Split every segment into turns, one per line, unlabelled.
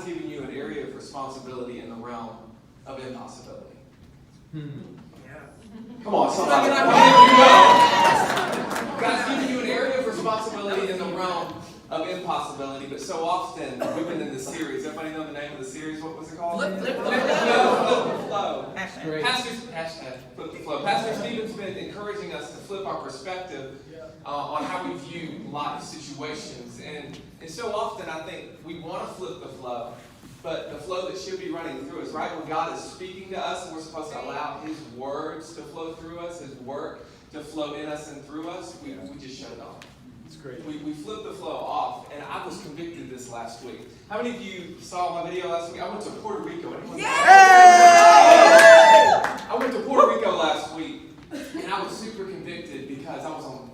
has given you an area of responsibility in the realm of impossibility. Come on, somebody. God's given you an area of responsibility in the realm of impossibility, but so often we've been in this series. Everybody know the name of the series? What was it called?
Flip the
Flow.
Hashtag.
Flip the flow. Pastor Stephen's been encouraging us to flip our perspective on how we view life situations. And so often I think we want to flip the flow, but the flow that should be running through us, right? When God is speaking to us and we're supposed to allow His words to flow through us, His work to flow in us and through us, we just shut it off.
It's great.
We flipped the flow off, and I was convicted this last week. How many of you saw my video last week? I went to Puerto Rico. I went to Puerto Rico last week, and I was super convicted because I was on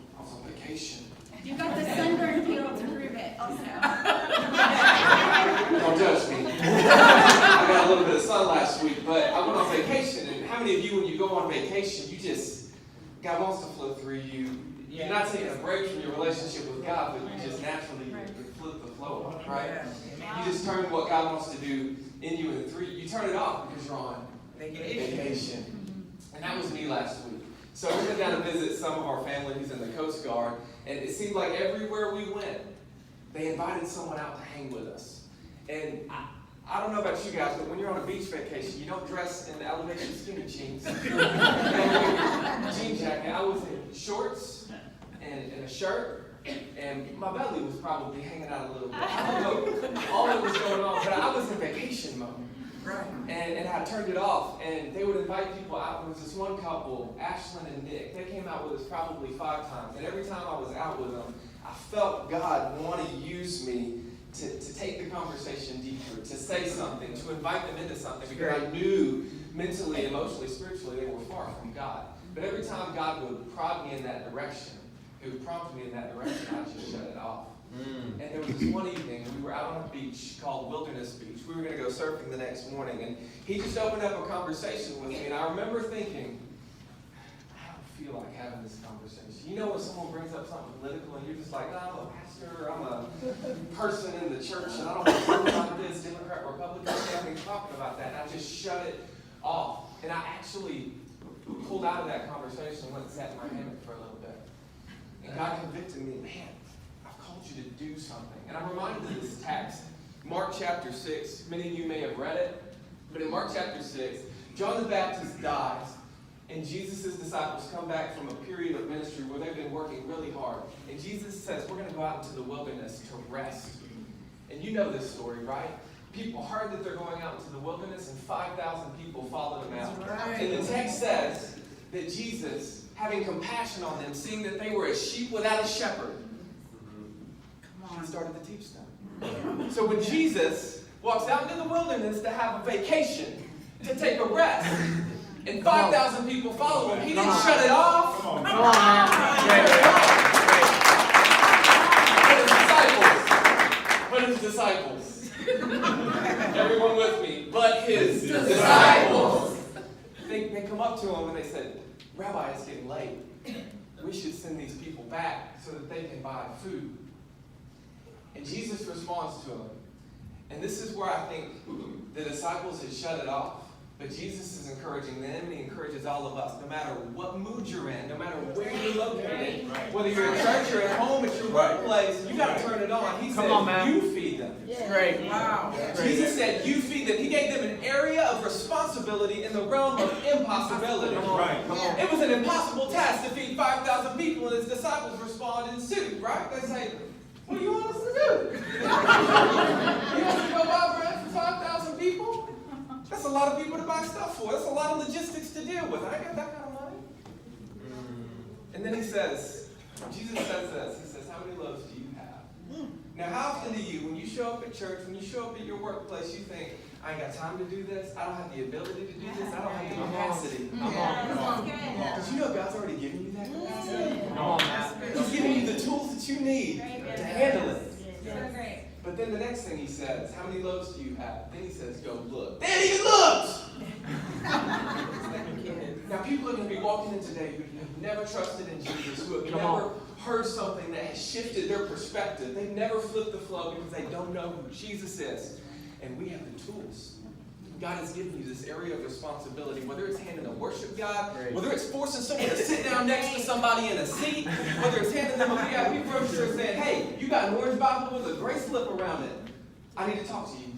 vacation.
You got the sunburn peel to prove it also.
Don't judge me. I got a little bit of sun last week, but I went on vacation. And how many of you, when you go on vacation, God wants to flow through you? You're not taking a break from your relationship with God, but you just naturally flip the flow off, right? You just turn what God wants to do in you and through you. You turn it off because you're on vacation. And that was me last week. So we went down to visit some of our family who's in the Coast Guard, and it seemed like everywhere we went, they invited someone out to hang with us. And I don't know about you guys, but when you're on a beach vacation, you don't dress in elevation skinny jeans. Jean jacket. I was in shorts and a shirt, and my belly was probably hanging out a little bit. I don't know all that was going on, but I was in vacation mode.
Right.
And I turned it off, and they would invite people out. There was this one couple, Ashlyn and Nick. They came out with us probably 5 times, and every time I was out with them, I felt God want to use me to take the conversation deeper, to say something, to invite them into something, because I knew mentally, emotionally, spiritually, they were far from God. But every time God would prod me in that direction, He would prompt me in that direction, I just shut it off. And there was this one evening, we were out on a beach called Wilderness Beach. We were going to go surfing the next morning, and he just opened up a conversation with me, and I remember thinking, I don't feel like having this conversation. You know when someone brings up something political, and you're just like, I'm a pastor, I'm a person in the church, and I don't want to talk about this, Democrat, Republican, I'm not talking about that, and I just shut it off. And I actually pulled out of that conversation and went and sat in my hammock for a little bit. And God convicted me, man, I've called you to do something. And I'm reminded of this text, Mark chapter 6. Many of you may have read it, but in Mark chapter 6, John the Baptist dies, and Jesus' disciples come back from a period of ministry where they've been working really hard. And Jesus says, we're going to go out into the wilderness to rest. And you know this story, right? People heard that they're going out into the wilderness, and 5,000 people followed them out.
Right.
And the text says that Jesus, having compassion on them, seeing that they were as sheep without a shepherd, He started to teach them. So when Jesus walks out into the wilderness to have a vacation, to take a rest, and 5,000 people follow Him, He didn't shut it off.
Come on, man.
But His disciples. Everyone with me. But His disciples. They come up to Him and they said, Rabbi, it's getting late. We should send these people back so that they can buy food. And Jesus responds to them. And this is where I think the disciples had shut it off. But Jesus is encouraging them, and He encourages all of us. No matter what mood you're in, no matter where you're located, whether you're at church or at home, at your workplace, you got to turn it on. He said, you feed them.
Great. Wow.
Jesus said, you feed them. He gave them an area of responsibility in the realm of impossibility.
Right, come on.
It was an impossible task to feed 5,000 people, and His disciples respond in suit, right? They say, what do you want us to do? You want us to go buy bread for 5,000 people? That's a lot of people to buy stuff for. That's a lot of logistics to deal with. I ain't got that kind of money. And then Jesus says this. He says, how many loaves do you have? Now, how often do you, when you show up at church, when you show up at your workplace, you think, I ain't got time to do this. I don't have the ability to do this. I don't have the capacity. Did you know God's already given you that capacity?
Come on, man.
He's giving you the tools that you need to handle it.
So great.
But then the next thing He says, how many loaves do you have? Then He says, go look. They hadn't even looked! Now people are going to be walking in today who have never trusted in Jesus, who have never heard something that has shifted their perspective. They've never flipped the flow because they don't know who Jesus is. and we have the tools. God has given you this area of responsibility, whether it's handing them worship, God, whether it's forcing someone to sit down next to somebody in a seat, whether it's handing them a VIP brochure saying, hey, you got an orange Bible with a gray slip around it. I need to talk to you.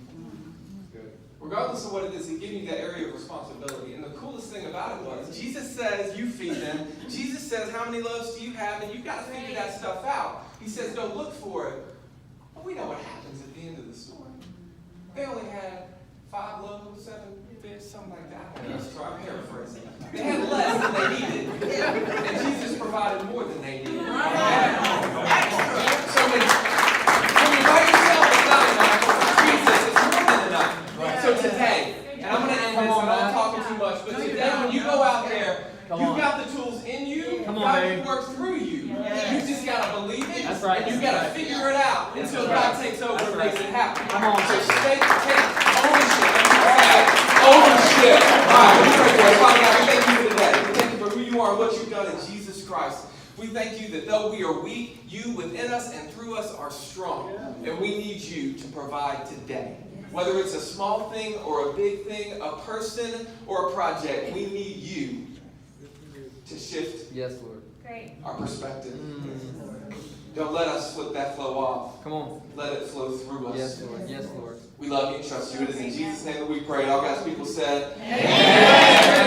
Regardless of what it is, He gave you that area of responsibility. And the coolest thing about it was, Jesus says you feed them. Jesus says, how many loaves do you have? And you've got to figure that stuff out. He says, go look for it. But we know what happens at the end of the story. They only had 5 loaves, 7 fish, something like that. I'm paraphrasing. They had less than they needed. And Jesus provided more than they needed. So when you by yourself, it's not enough. Jesus, it's more than enough. So today, and I'm going to end this, I'm not talking too much, but today when you go out there, you've got the tools in you, God can work through you. You just got to believe it, and you got to figure it out until God takes over and makes it happen. So take ownership. Ownership. All right, let's pray for it. Father God, we thank you for today. We thank you for who you are and what you've done in Jesus Christ. We thank you that though we are weak, you within us and through us are strong. And we need you to provide today. Whether it's a small thing or a big thing, a person or a project, we need you to shift our perspective. Don't let us flip that flow off.
Come on.
Let it flow through us.
Yes, Lord. Yes, Lord.
We love you and trust you. It is in Jesus' name that we pray. All God's people said, Amen.